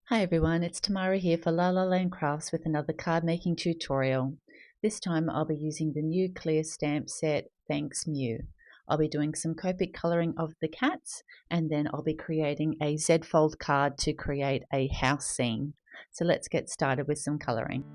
Hi everyone, it's Tamara here for lalalandcrafts with another card making tutorial. This time I'll be using the new clear stamp set Thanks Mew. I'll be doing some COPIC colouring of the cats, and then I'll be creating a Z-fold card to create a house scene. So let's get started with some colouring.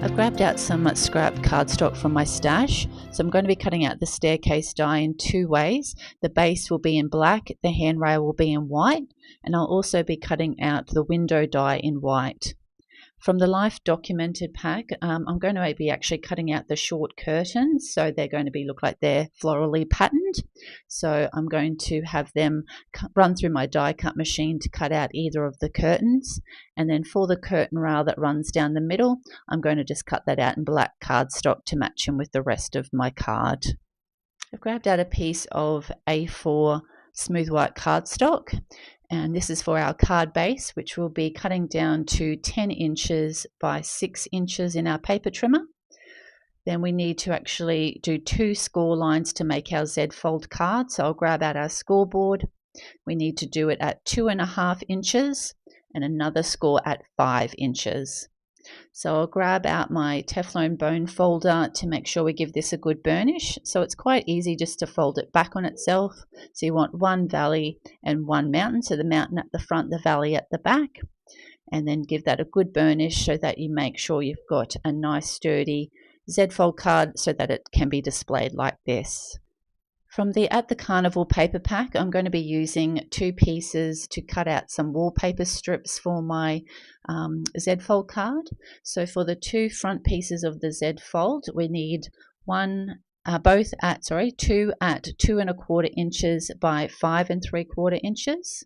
I've grabbed out some scrap cardstock from my stash, so I'm going to be cutting out the staircase die in two ways. The base will be in black, the handrail will be in white, and I'll also be cutting out the window die in white. From the Life Documented pack, I'm going to be actually cutting out the short curtains, so they're going to look like they're florally patterned. So I'm going to have them run through my die cut machine to cut out either of the curtains, and then for the curtain rail that runs down the middle, I'm going to just cut that out in black cardstock to match in with the rest of my card. I've grabbed out a piece of A4 smooth white cardstock, And this is for our card base, which we'll be cutting down to 10 inches by 6 inches in our paper trimmer. Then we need to actually do 2 score lines to make our Z fold card. So I'll grab out our scoreboard. We need to do it at 2.5 inches and another score at 5 inches. So I'll grab out my Teflon bone folder to make sure we give this a good burnish. So it's quite easy just to fold it back on itself. So you want one valley and one mountain. So the mountain at the front, the valley at the back. And then give that a good burnish so that you make sure you've got a nice sturdy Z fold card so that it can be displayed like this. From the At the Carnival paper pack, I'm going to be using 2 pieces to cut out some wallpaper strips for my Z fold card. So for the 2 front pieces of the Z fold, we need two at 2.25 inches by 5.75 inches,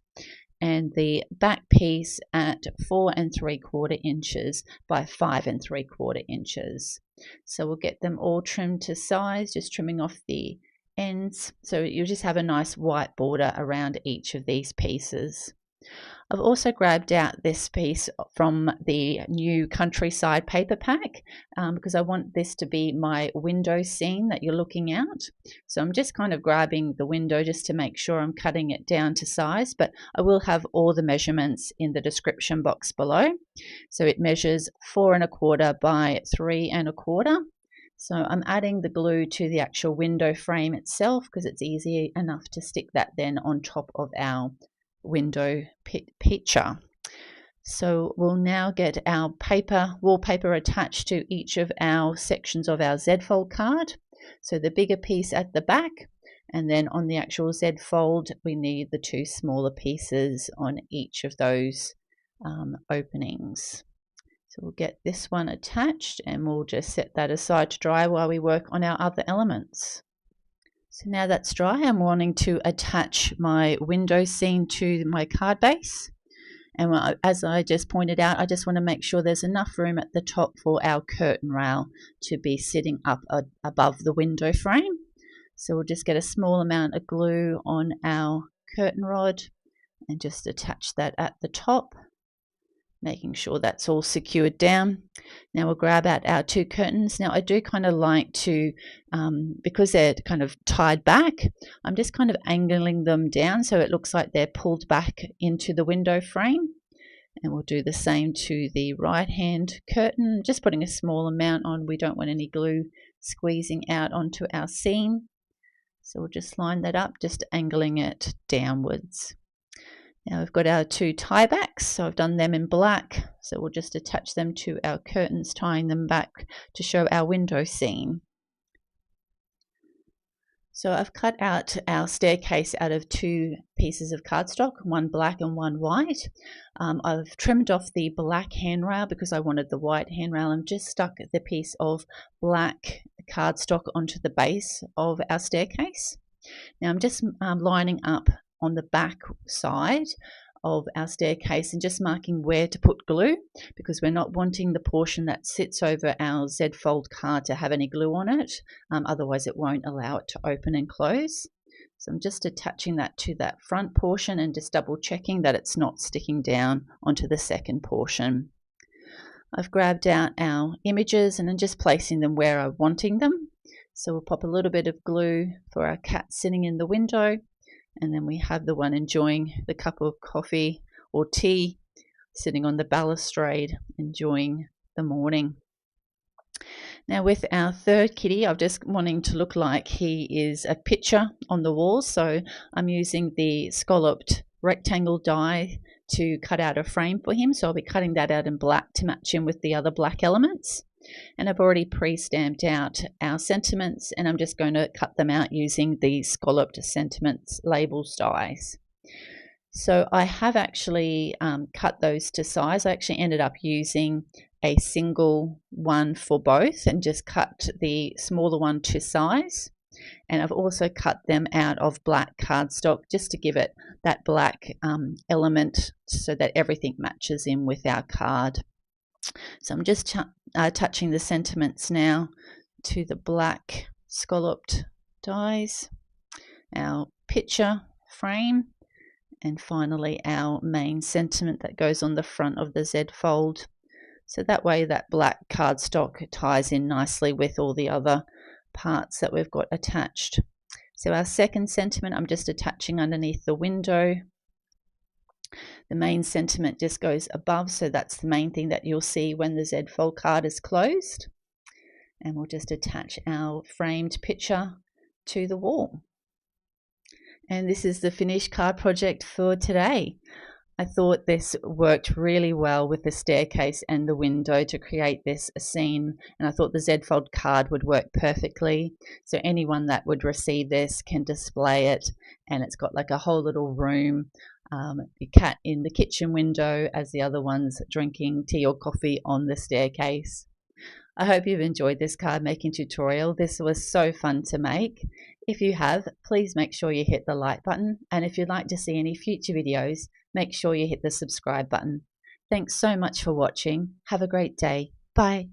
and the back piece at 4.75 inches by 5.75 inches. So we'll get them all trimmed to size, just trimming off the ends, so you just have a nice white border around each of these pieces. I've also grabbed out this piece from the new Countryside paper pack because I want this to be my window scene that you're looking out. So I'm just kind of grabbing the window just to make sure I'm cutting it down to size, but I will have all the measurements in the description box below. So it measures 4.25 by 3.25. So I'm adding the glue to the actual window frame itself because it's easy enough to stick that then on top of our window picture. So we'll now get our wallpaper attached to each of our sections of our Z fold card. So the bigger piece at the back, and then on the actual Z fold we need the 2 smaller pieces on each of those openings. So we'll get this one attached and we'll just set that aside to dry while we work on our other elements. So now that's dry, I'm wanting to attach my window scene to my card base. And as I just pointed out, I just want to make sure there's enough room at the top for our curtain rail to be sitting up above the window frame. So we'll just get a small amount of glue on our curtain rod and just attach that at the top, making sure that's all secured down. Now we'll grab out our 2 curtains. Now I do kind of like to, because they're kind of tied back, I'm just kind of angling them down so it looks like they're pulled back into the window frame. And we'll do the same to the right hand curtain, just putting a small amount on. We don't want any glue squeezing out onto our seam. So we'll just line that up, just angling it downwards. Now we've got our 2 tie backs, so I've done them in black, so we'll just attach them to our curtains, tying them back to show our window scene. So I've cut out our staircase out of 2 pieces of cardstock, one black and one white. I've trimmed off the black handrail because I wanted the white handrail and just stuck the piece of black cardstock onto the base of our staircase. Now I'm just lining up on the back side of our staircase and just marking where to put glue because we're not wanting the portion that sits over our Z fold card to have any glue on it, otherwise it won't allow it to open and close. So I'm just attaching that to that front portion and just double checking that it's not sticking down onto the second portion. I've grabbed out our images and I'm just placing them where I'm wanting them. So we'll pop a little bit of glue for our cat sitting in the window. And then we have the one enjoying the cup of coffee or tea, sitting on the balustrade, enjoying the morning. Now with our third kitty, I'm just wanting to look like he is a picture on the wall. So I'm using the scalloped rectangle die to cut out a frame for him. So I'll be cutting that out in black to match him with the other black elements. And I've already pre-stamped out our sentiments and I'm just going to cut them out using the scalloped sentiments labels dies. So I have actually cut those to size. I actually ended up using a single one for both and just cut the smaller one to size. And I've also cut them out of black cardstock just to give it that black element so that everything matches in with our card. So I'm just touching the sentiments now to the black scalloped dies, our picture frame, And finally our main sentiment that goes on the front of the Z fold. So that way that black cardstock ties in nicely with all the other parts that we've got attached. So our second sentiment I'm just attaching underneath the window. The main sentiment just goes above, so that's the main thing that you'll see when the Z fold card is closed. And we'll just attach our framed picture to the wall. And this is the finished card project for today. I thought this worked really well with the staircase and the window to create this scene, and I thought the Z fold card would work perfectly. So anyone that would receive this can display it, and it's got like a whole little room, the cat in the kitchen window as the other one's drinking tea or coffee on the staircase. I hope you've enjoyed this card making tutorial. This was so fun to make. If you have, please make sure you hit the like button, and if you'd like to see any future videos, make sure you hit the subscribe button. Thanks so much for watching. Have a great day. Bye.